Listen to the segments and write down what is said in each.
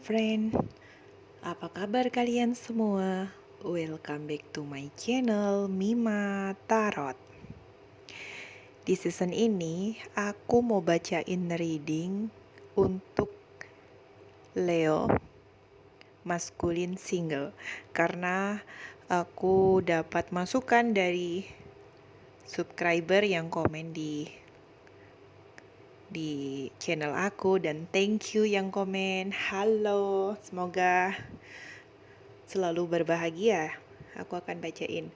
friend, apa kabar kalian semua? Welcome back to my channel Mima Tarot. Di season ini aku mau bacain reading untuk Leo maskulin single karena aku dapat masukan dari subscriber yang komen di channel aku, dan thank you yang komen. Halo, semoga selalu berbahagia. Aku akan bacain.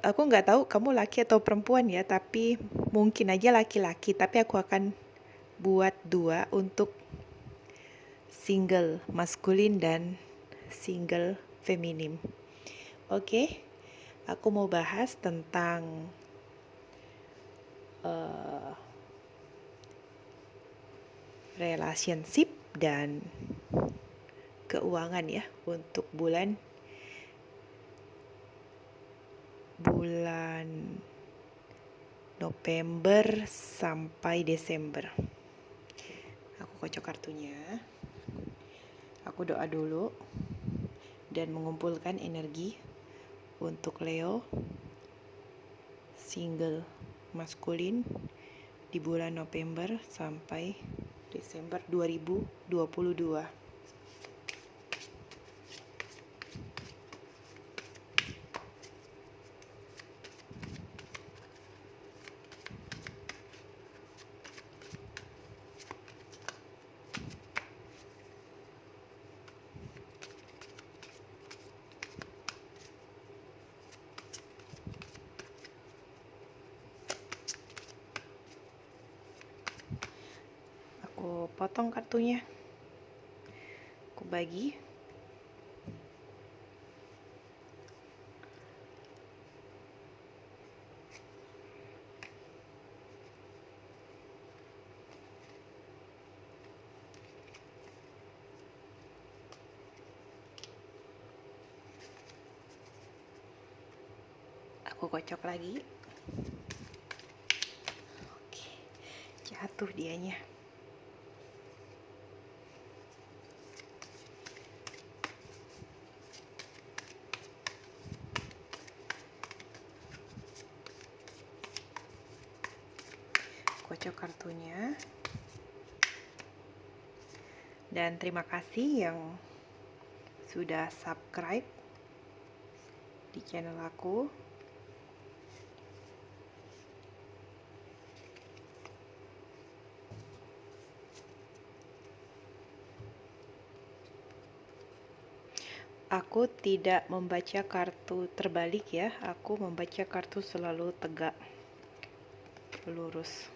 Aku nggak tahu kamu laki atau perempuan ya, tapi mungkin aja laki-laki. Tapi aku akan buat dua untuk single maskulin dan single feminim. Oke, aku mau bahas tentang relationship dan keuangan ya untuk bulan November sampai Desember. Aku kocok kartunya. Aku doa dulu dan mengumpulkan energi untuk Leo single maskulin di bulan November sampai Desember 2022. Aku potong kartunya, aku bagi. Aku kocok lagi. Oke, jatuh dianya. Kocok kartunya. Dan terima kasih yang sudah subscribe di channel aku. Aku tidak membaca kartu terbalik ya, aku membaca kartu selalu tegak, lurus.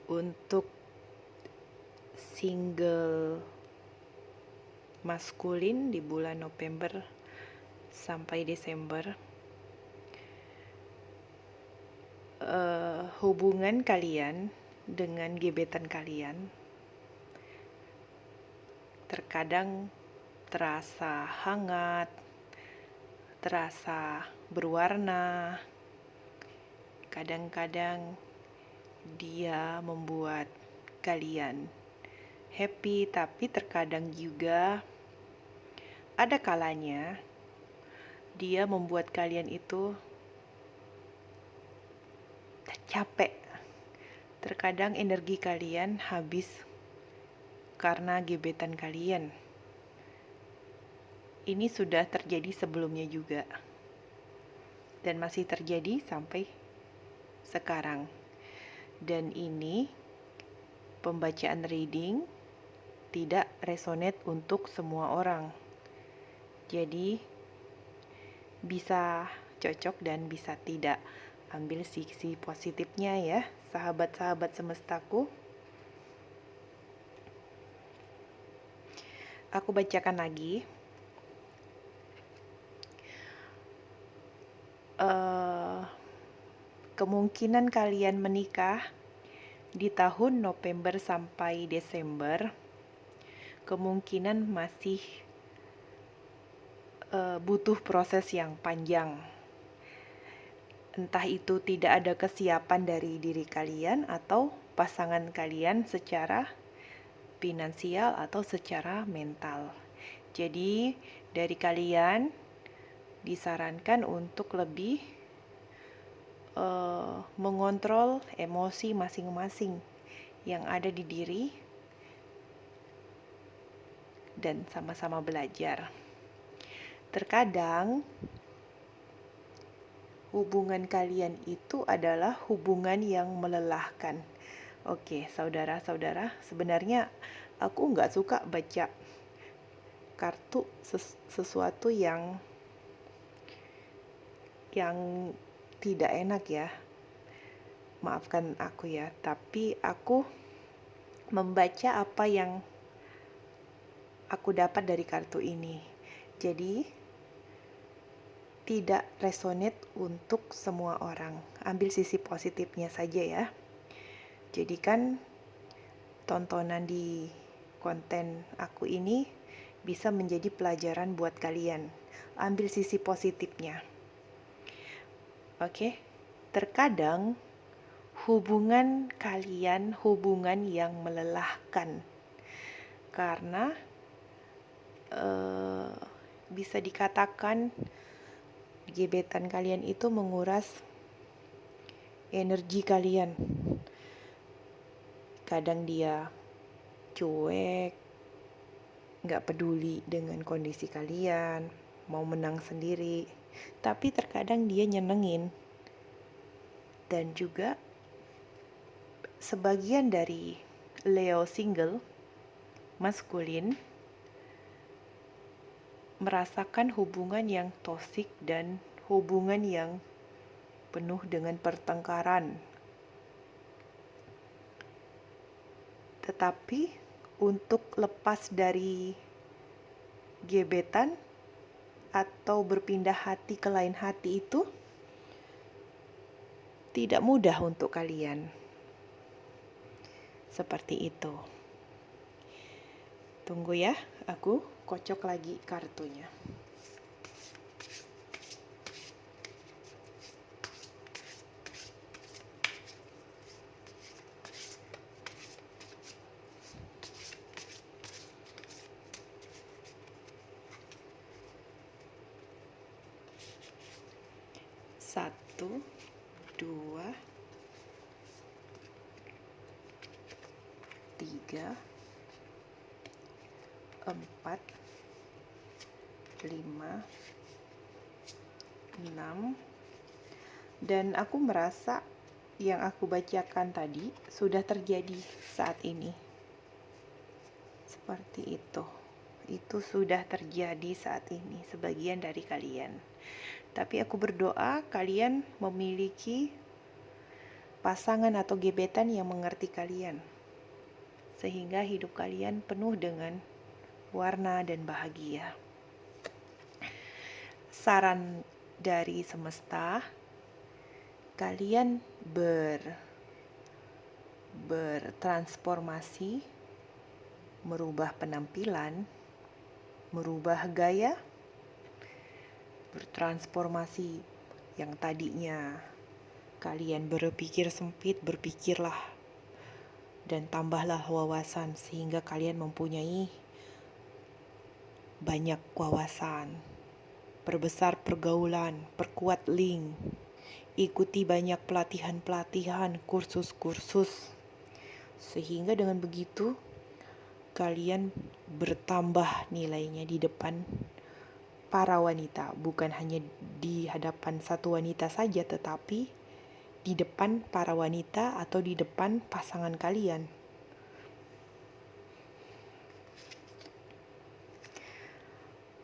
Untuk single maskulin di bulan November sampai Desember, hubungan kalian dengan gebetan kalian terkadang terasa hangat, terasa berwarna. Kadang-kadang dia membuat kalian happy, tapi terkadang juga ada kalanya dia membuat kalian itu capek. Terkadang energi kalian habis karena gebetan kalian. Ini sudah terjadi sebelumnya juga, dan masih terjadi sampai sekarang. Dan ini pembacaan reading tidak resonate untuk semua orang. Jadi bisa cocok dan bisa tidak. Ambil sisi positifnya ya, sahabat-sahabat semestaku. Aku bacakan lagi. Kemungkinan kalian menikah di tahun November sampai Desember, kemungkinan masih butuh proses yang panjang. Entah itu tidak ada kesiapan dari diri kalian atau pasangan kalian secara finansial atau secara mental. Jadi, dari kalian disarankan untuk lebih mengontrol emosi masing-masing yang ada di diri dan sama-sama belajar. Terkadang hubungan kalian itu adalah hubungan yang melelahkan. Oke, saudara-saudara, sebenarnya aku nggak suka baca kartu sesuatu yang tidak enak ya. Maafkan aku ya, tapi aku membaca apa yang aku dapat dari kartu ini. Jadi tidak resonate untuk semua orang. Ambil sisi positifnya saja ya. Jadikan tontonan di konten aku ini bisa menjadi pelajaran buat kalian. Ambil sisi positifnya. Oke? Terkadang hubungan kalian hubungan yang melelahkan. Karena bisa dikatakan gebetan kalian itu menguras energi kalian. Kadang dia cuek, gak peduli dengan kondisi kalian, mau menang sendiri. Tapi terkadang dia nyenengin. Dan juga sebagian dari Leo single, maskulin, merasakan hubungan yang toksik dan hubungan yang penuh dengan pertengkaran. Tetapi untuk lepas dari gebetan atau berpindah hati ke lain hati itu tidak mudah untuk kalian. Seperti itu. Tunggu ya, aku kocok lagi kartunya. Satu, dua, tiga, 4, 5, 6, dan aku merasa yang aku bacakan tadi sudah terjadi saat ini. Seperti itu. Itu sudah terjadi saat ini sebagian dari kalian. Tapi aku berdoa kalian memiliki pasangan atau gebetan yang mengerti kalian. Sehingga hidup kalian penuh dengan warna dan bahagia. Saran dari semesta, kalian bertransformasi, merubah penampilan, merubah gaya, bertransformasi yang tadinya kalian berpikir sempit, berpikirlah dan tambahlah wawasan sehingga kalian mempunyai banyak wawasan. Perbesar pergaulan, perkuat link, ikuti banyak pelatihan-pelatihan, kursus-kursus. Sehingga dengan begitu kalian bertambah nilainya di depan para wanita, bukan hanya di hadapan satu wanita saja, tetapi di depan para wanita atau di depan pasangan kalian.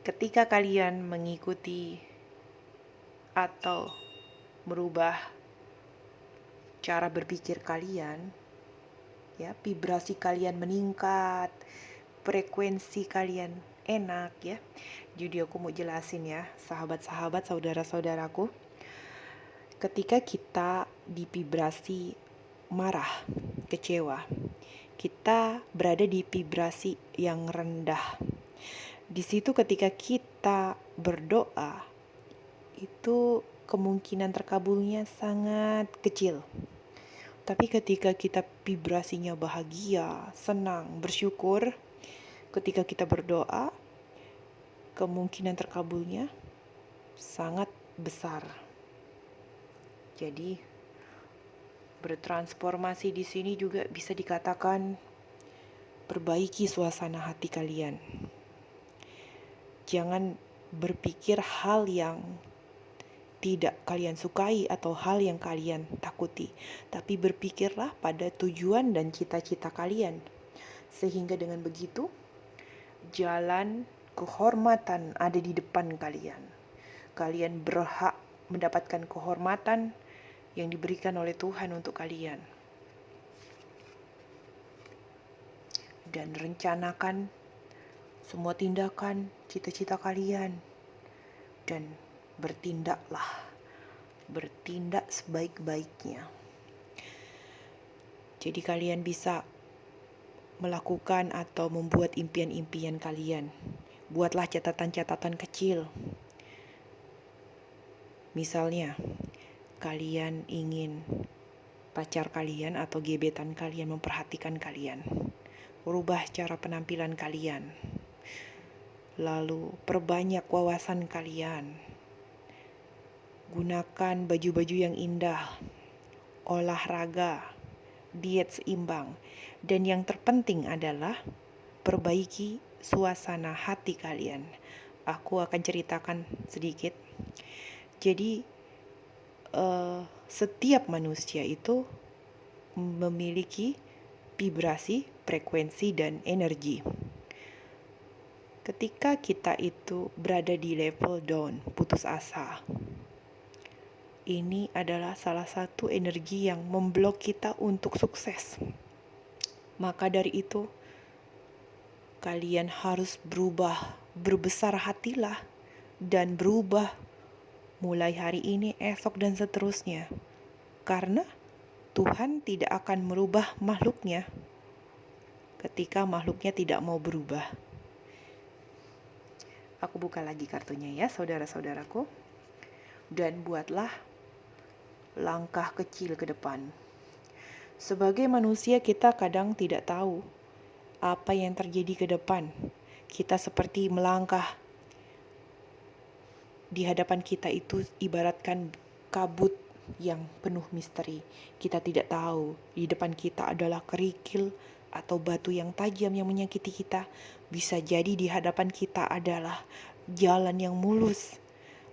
Ketika kalian mengikuti atau merubah cara berpikir kalian, ya, vibrasi kalian meningkat, frekuensi kalian enak ya. Jadi aku mau jelasin ya, sahabat-sahabat, saudara-saudaraku. Ketika kita di vibrasi marah, kecewa, kita berada di vibrasi yang rendah. Di situ ketika kita berdoa, itu kemungkinan terkabulnya sangat kecil. Tapi ketika kita vibrasinya bahagia, senang, bersyukur, ketika kita berdoa, kemungkinan terkabulnya sangat besar. Jadi bertransformasi di sini juga bisa dikatakan perbaiki suasana hati kalian. Jangan berpikir hal yang tidak kalian sukai atau hal yang kalian takuti, tapi berpikirlah pada tujuan dan cita-cita kalian. Sehingga dengan begitu, jalan kehormatan ada di depan kalian. Kalian berhak mendapatkan kehormatan yang diberikan oleh Tuhan untuk kalian. Dan rencanakan semua tindakan, cita-cita kalian. Dan bertindaklah. Bertindak sebaik-baiknya. Jadi kalian bisa melakukan atau membuat impian-impian kalian. Buatlah catatan-catatan kecil. Misalnya, kalian ingin pacar kalian atau gebetan kalian memperhatikan kalian. Rubah cara penampilan kalian. Lalu perbanyak wawasan kalian. Gunakan baju-baju yang indah. Olahraga. Diet seimbang. Dan yang terpenting adalah perbaiki suasana hati kalian. Aku akan ceritakan sedikit. Jadi setiap manusia itu memiliki vibrasi, frekuensi, dan energi. Ketika kita itu berada di level down, putus asa, ini adalah salah satu energi yang memblok kita untuk sukses. Maka dari itu, kalian harus berubah, berbesar hatilah, dan berubah mulai hari ini, esok, dan seterusnya. Karena Tuhan tidak akan merubah makhluknya ketika makhluknya tidak mau berubah. Aku buka lagi kartunya ya, saudara-saudaraku. Dan buatlah langkah kecil ke depan. Sebagai manusia kita kadang tidak tahu apa yang terjadi ke depan. Kita seperti melangkah. Di hadapan kita itu ibaratkan kabut yang penuh misteri. Kita tidak tahu di depan kita adalah kerikil atau batu yang tajam yang menyakiti kita. Bisa jadi di hadapan kita adalah jalan yang mulus.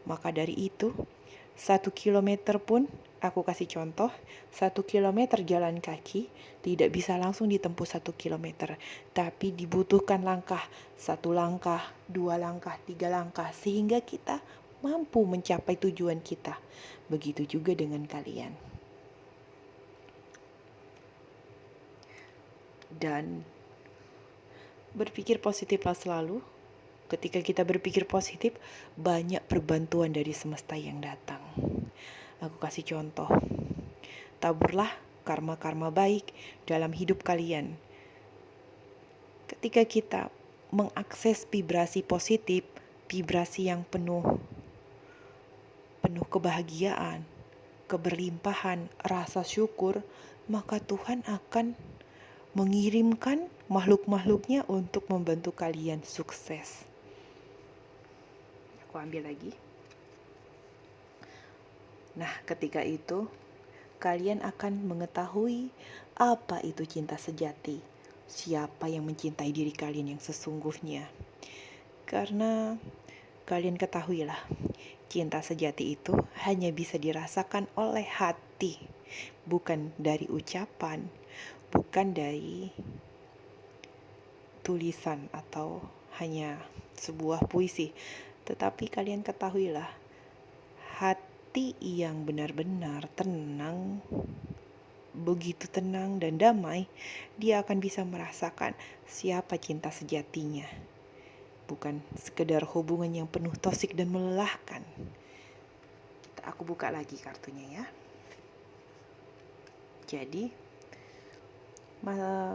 Maka dari itu, 1 kilometer pun, aku kasih contoh, 1 kilometer jalan kaki tidak bisa langsung ditempuh 1 kilometer. Tapi dibutuhkan langkah, 1 langkah, 2 langkah, 3 langkah, sehingga kita mampu mencapai tujuan kita. Begitu juga dengan kalian. Dan berpikir positiflah selalu. Ketika kita berpikir positif, banyak perbantuan dari semesta yang datang. Aku kasih contoh. Taburlah karma-karma baik dalam hidup kalian. Ketika kita mengakses vibrasi positif, vibrasi yang penuh kebahagiaan, keberlimpahan, rasa syukur, maka Tuhan akan mengirimkan makhluk-makhluknya untuk membantu kalian sukses. Aku ambil lagi. Nah, ketika itu kalian akan mengetahui apa itu cinta sejati. Siapa yang mencintai diri kalian yang sesungguhnya. Karena kalian ketahuilah, cinta sejati itu hanya bisa dirasakan oleh hati, bukan dari ucapan, bukan dari tulisan atau hanya sebuah puisi. Tetapi kalian ketahuilah, hati yang benar-benar tenang, begitu tenang dan damai, dia akan bisa merasakan siapa cinta sejatinya. Bukan sekedar hubungan yang penuh toksik dan melelahkan. Aku buka lagi kartunya ya. Jadi,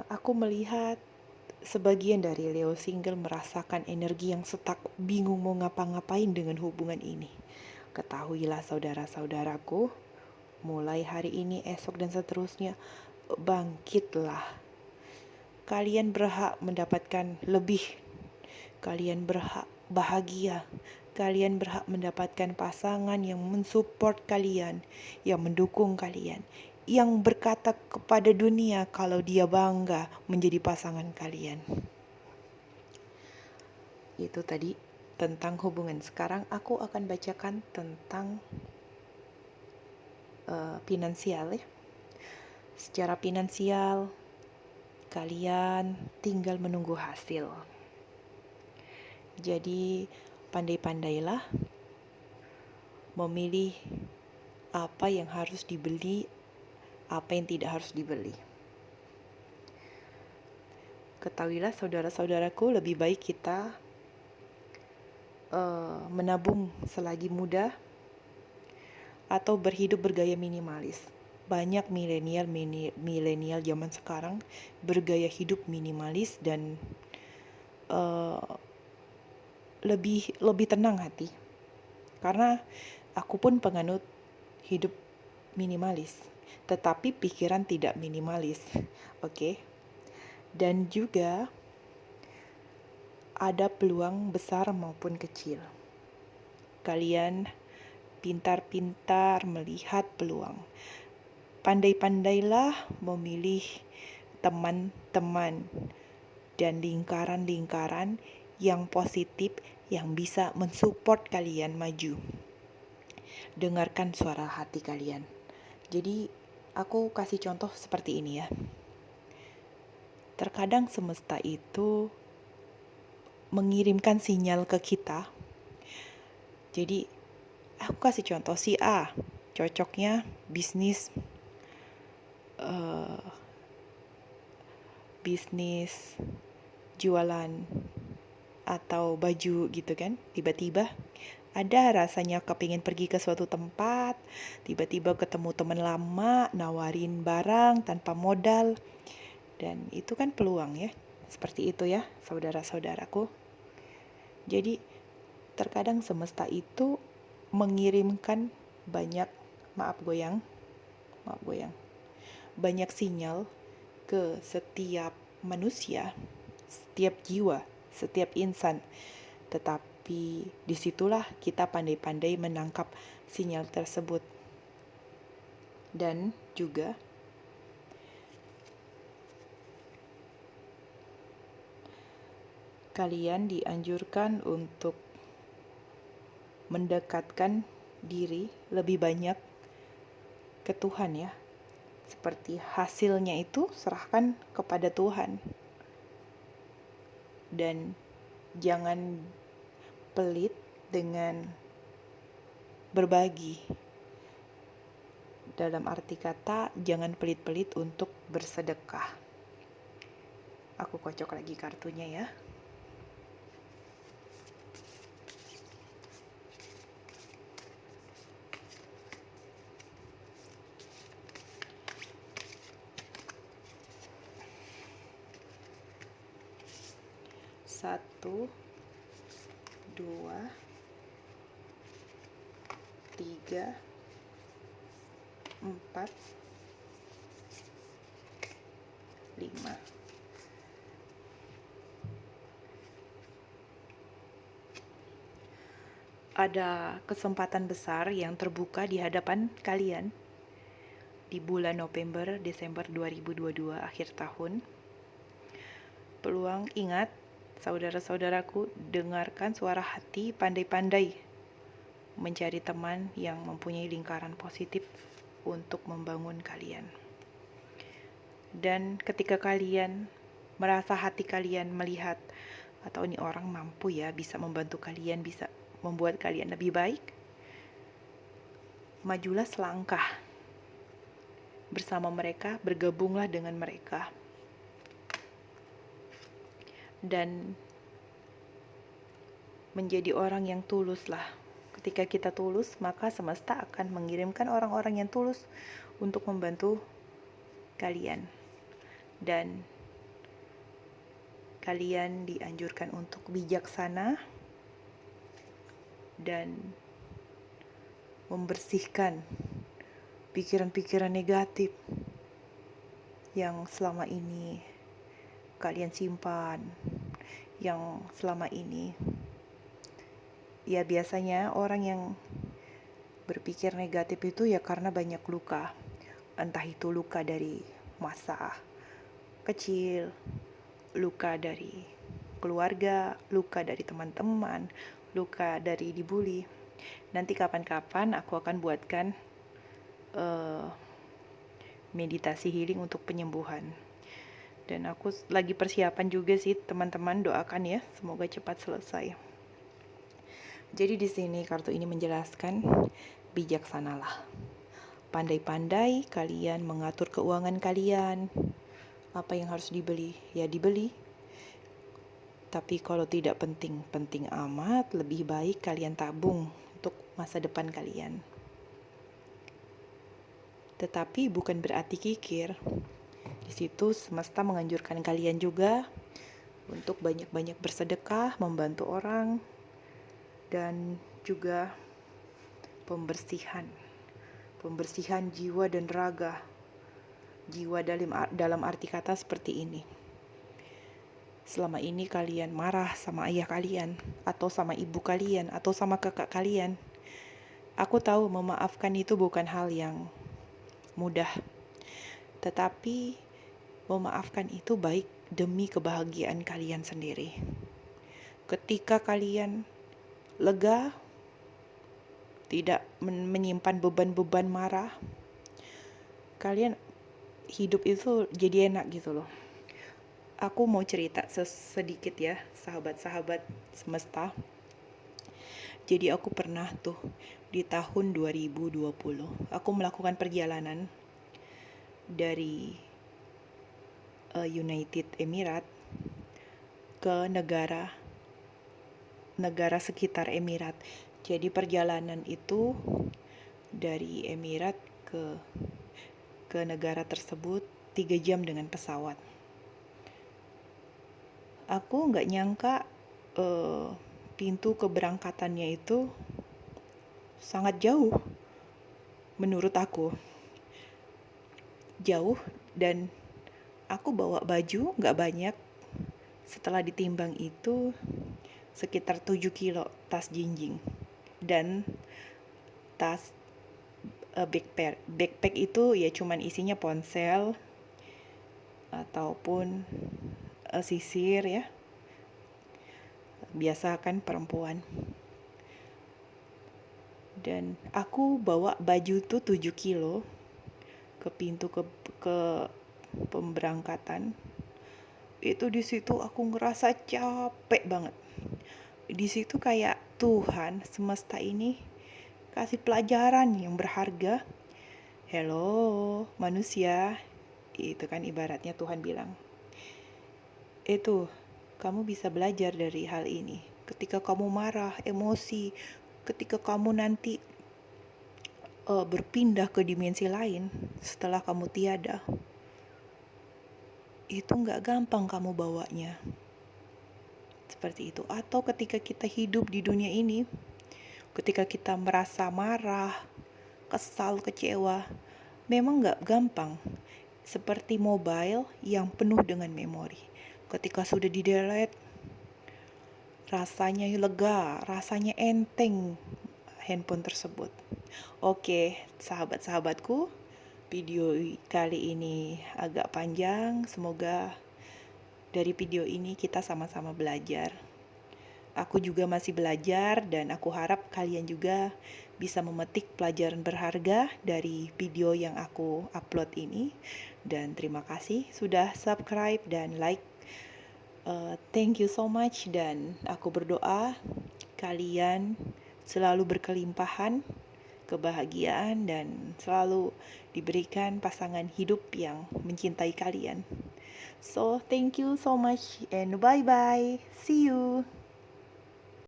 aku melihat sebagian dari Leo single merasakan energi yang stuck, bingung mau ngapa-ngapain dengan hubungan ini. Ketahuilah saudara-saudaraku, mulai hari ini, esok, dan seterusnya, bangkitlah. Kalian berhak mendapatkan lebih. Kalian berhak bahagia. Kalian berhak mendapatkan pasangan yang mensupport kalian, yang mendukung kalian, yang berkata kepada dunia kalau dia bangga menjadi pasangan kalian. Itu tadi tentang hubungan. Sekarang aku akan bacakan tentang finansial ya. Secara finansial, kalian tinggal menunggu hasil. Jadi pandai-pandailah memilih apa yang harus dibeli, apa yang tidak harus dibeli. Ketahuilah saudara-saudaraku, lebih baik kita menabung selagi muda atau berhidup bergaya minimalis. Banyak milenial zaman sekarang bergaya hidup minimalis dan lebih tenang hati. Karena aku pun penganut hidup minimalis, tetapi pikiran tidak minimalis. Oke. Dan juga ada peluang besar maupun kecil. Kalian pintar-pintar melihat peluang. Pandai-pandailah memilih teman-teman dan lingkaran-lingkaran yang positif yang bisa mensupport kalian maju. Dengarkan suara hati kalian. Jadi aku kasih contoh seperti ini ya. Terkadang semesta itu mengirimkan sinyal ke kita. Jadi aku kasih contoh, si A cocoknya bisnis jualan atau baju gitu kan. Tiba-tiba ada rasanya kepingin pergi ke suatu tempat, tiba-tiba ketemu teman lama nawarin barang tanpa modal, dan itu kan peluang ya. Seperti itu ya saudara-saudaraku. Jadi terkadang semesta itu mengirimkan banyak banyak sinyal ke setiap manusia, setiap jiwa, setiap insan. Tetapi disitulah kita pandai-pandai menangkap sinyal tersebut. Dan juga kalian dianjurkan untuk mendekatkan diri lebih banyak ke Tuhan ya. Seperti hasilnya itu serahkan kepada Tuhan. Dan jangan pelit dengan berbagi. Dalam arti kata, jangan pelit-pelit untuk bersedekah. Aku kocok lagi kartunya ya. Satu, dua, tiga, empat, lima. Ada kesempatan besar yang terbuka di hadapan kalian di bulan November, Desember 2022 akhir tahun. Peluang, ingat saudara-saudaraku, dengarkan suara hati, pandai-pandai mencari teman yang mempunyai lingkaran positif untuk membangun kalian. Dan ketika kalian merasa hati kalian melihat, atau ini orang mampu ya, bisa membantu kalian, bisa membuat kalian lebih baik, majulah selangkah bersama mereka, bergabunglah dengan mereka. Dan menjadi orang yang tulus lah. Ketika kita tulus, maka semesta akan mengirimkan orang-orang yang tulus untuk membantu kalian. Dan kalian dianjurkan untuk bijaksana dan membersihkan pikiran-pikiran negatif yang selama ini kalian simpan, yang selama ini ya biasanya orang yang berpikir negatif itu ya karena banyak luka, entah itu luka dari masa kecil, luka dari keluarga, luka dari teman-teman, luka dari dibully. Nanti kapan-kapan aku akan buatkan meditasi healing untuk penyembuhan. Dan aku lagi persiapan juga sih, teman-teman doakan ya, semoga cepat selesai. Jadi di sini kartu ini menjelaskan, bijaksanalah. Pandai-pandai kalian mengatur keuangan kalian. Apa yang harus dibeli, ya dibeli. Tapi kalau tidak penting-penting amat, lebih baik kalian tabung untuk masa depan kalian. Tetapi bukan berarti kikir. Di situ semesta menganjurkan kalian juga untuk banyak-banyak bersedekah, membantu orang, dan juga pembersihan jiwa dan raga. Jiwa dalam arti kata seperti ini. Selama ini kalian marah sama ayah kalian, atau sama ibu kalian, atau sama kakak kalian. Aku tahu memaafkan itu bukan hal yang mudah. Tetapi memaafkan itu baik demi kebahagiaan kalian sendiri. Ketika kalian lega, tidak menyimpan beban-beban marah, kalian hidup itu jadi enak gitu loh. Aku mau cerita sedikit ya, sahabat-sahabat semesta. Jadi aku pernah tuh di tahun 2020, aku melakukan perjalanan dari United Emirates ke negara sekitar Emirat. Jadi perjalanan itu dari Emirat ke negara tersebut 3 jam dengan pesawat. Aku nggak nyangka pintu keberangkatannya itu sangat jauh. Menurut aku jauh, dan aku bawa baju nggak banyak. Setelah ditimbang itu sekitar 7 kilo tas jinjing dan tas backpack itu ya cuman isinya ponsel ataupun sisir ya, biasa kan perempuan. Dan aku bawa baju tuh 7 kilo ke pintu ke pemberangkatan. Itu di situ aku ngerasa capek banget. Di situ kayak Tuhan semesta ini kasih pelajaran yang berharga. Hello manusia, itu kan ibaratnya Tuhan bilang, itu kamu bisa belajar dari hal ini. Ketika kamu marah, emosi, ketika kamu nanti berpindah ke dimensi lain setelah kamu tiada, itu gak gampang kamu bawanya. Seperti itu. Atau ketika kita hidup di dunia ini, ketika kita merasa marah, kesal, kecewa, memang gak gampang. Seperti mobile yang penuh dengan memori. Ketika sudah di-delete, rasanya lega, rasanya enteng handphone tersebut. Oke, sahabat-sahabatku, video kali ini agak panjang. Semoga dari video ini kita sama-sama belajar. Aku juga masih belajar dan aku harap kalian juga bisa memetik pelajaran berharga dari video yang aku upload ini. Dan terima kasih sudah subscribe dan like. Thank you so much, dan aku berdoa kalian selalu berkelimpahan kebahagiaan dan selalu diberikan pasangan hidup yang mencintai kalian. So, thank you so much and bye-bye. See you.